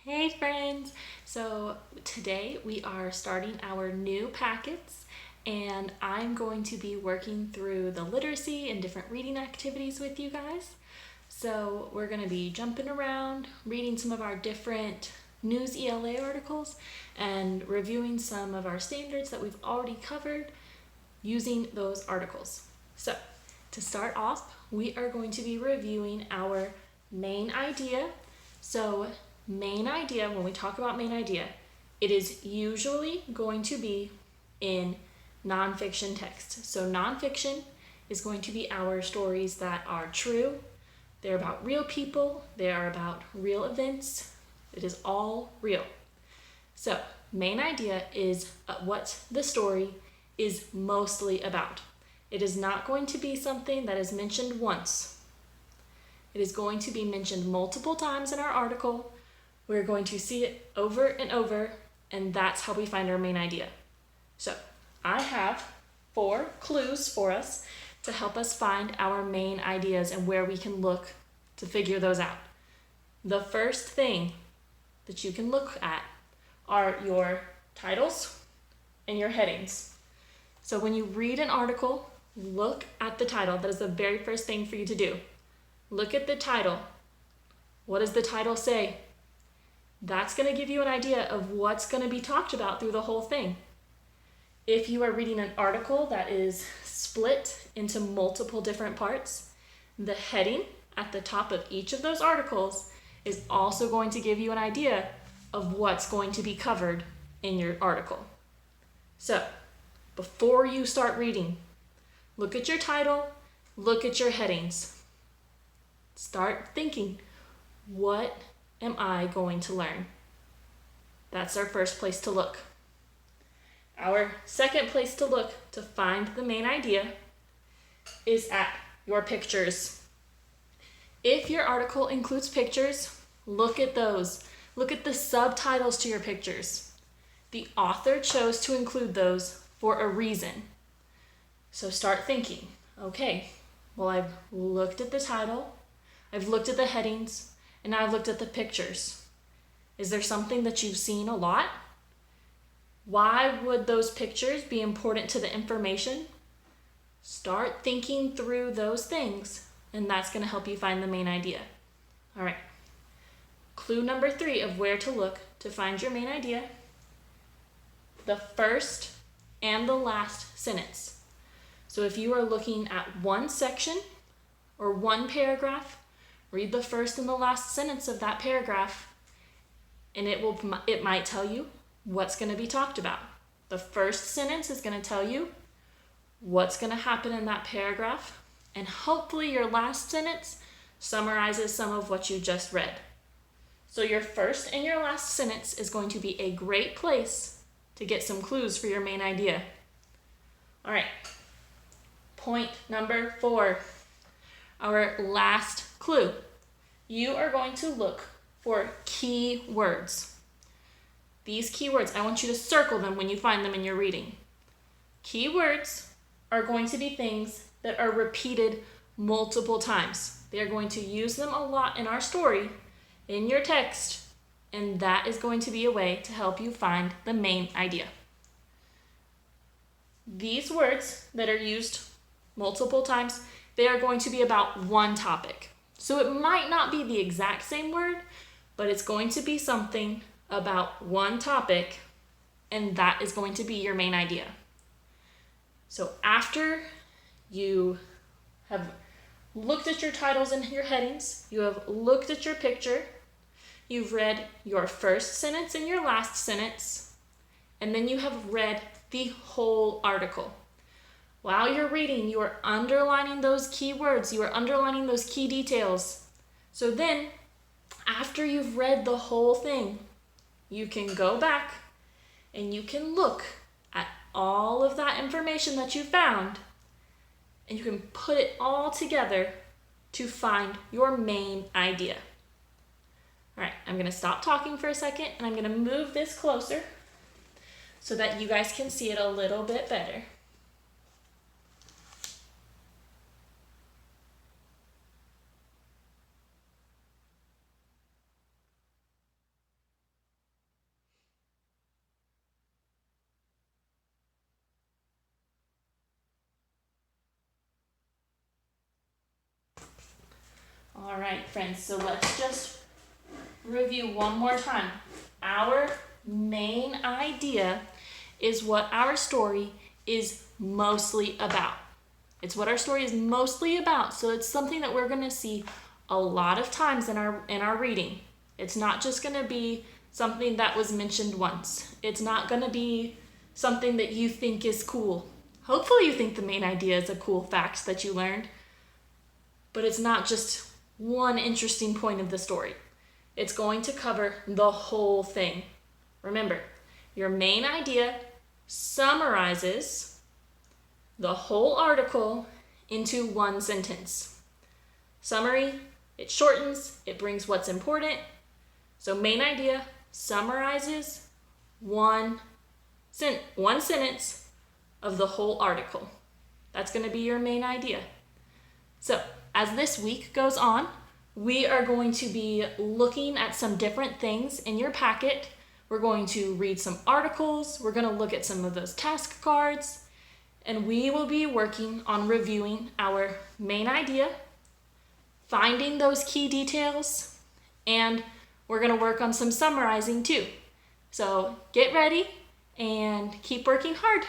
Hey friends! So today we are starting our new packets and I'm going to be working through the literacy and different reading activities with you guys. So we're going to be jumping around, reading some of our different news ELA articles and reviewing some of our standards that we've already covered using those articles. So to start off, we are going to be reviewing our main idea. So main idea, when we talk about main idea, it is usually going to be in nonfiction text. So nonfiction is going to be our stories that are true. They're about real people. They are about real events. It is all real. So main idea is what the story is mostly about. It is not going to be something that is mentioned once. It is going to be mentioned multiple times in our article. We're going to see it over and over, and that's how we find our main idea. So I have 4 clues for us to help us find our main ideas and where we can look to figure those out. The first thing that you can look at are your titles and your headings. So when you read an article, look at the title. That is the very first thing for you to do. Look at the title. What does the title say? That's going to give you an idea of what's going to be talked about through the whole thing. If you are reading an article that is split into multiple different parts, the heading at the top of each of those articles is also going to give you an idea of what's going to be covered in your article. So, before you start reading, look at your title, look at your headings. Start thinking, what am I going to learn? That's our first place to look. Our second place to look to find the main idea is at your pictures. If your article includes pictures, look at those. Look at the subtitles to your pictures. The author chose to include those for a reason. So start thinking, okay, well, I've looked at the title, I've looked at the headings, and now I've looked at the pictures. Is there something that you've seen a lot? Why would those pictures be important to the information? Start thinking through those things, and that's going to help you find the main idea. All right. Clue number 3 of where to look to find your main idea. The first and the last sentence. So if you are looking at one section or one paragraph, read the first and the last sentence of that paragraph, and it might tell you what's going to be talked about. The first sentence is going to tell you what's going to happen in that paragraph, and hopefully your last sentence summarizes some of what you just read. So your first and your last sentence is going to be a great place to get some clues for your main idea. All right, point number 4, our last clue. You are going to look for key words. These keywords, I want you to circle them when you find them in your reading. Keywords are going to be things that are repeated multiple times. They are going to use them a lot in our story, in your text, and that is going to be a way to help you find the main idea. These words that are used multiple times, they are going to be about one topic. So it might not be the exact same word, but it's going to be something about one topic, and that is going to be your main idea. So after you have looked at your titles and your headings, you have looked at your picture, you've read your first sentence and your last sentence, and then you have read the whole article. While you're reading, you are underlining those key words, you are underlining those key details. So then, after you've read the whole thing, you can go back and you can look at all of that information that you found, and you can put it all together to find your main idea. All right, I'm going to stop talking for a second, and I'm going to move this closer so that you guys can see it a little bit better. All right, friends, so let's just review one more time. Our main idea is what our story is mostly about. It's what our story is mostly about, so it's something that we're going to see a lot of times in our reading. It's not just going to be something that was mentioned once. It's not going to be something that you think is cool. Hopefully you think the main idea is a cool fact that you learned, but it's not just one interesting point of the story. It's going to cover the whole thing. Remember, your main idea summarizes the whole article into one sentence. Summary, it shortens, it brings what's important. So main idea summarizes one sentence of the whole article. That's going to be your main idea. So as this week goes on, we are going to be looking at some different things in your packet. We're going to read some articles. We're going to look at some of those task cards. And we will be working on reviewing our main idea, finding those key details, and we're going to work on some summarizing too. So get ready and keep working hard.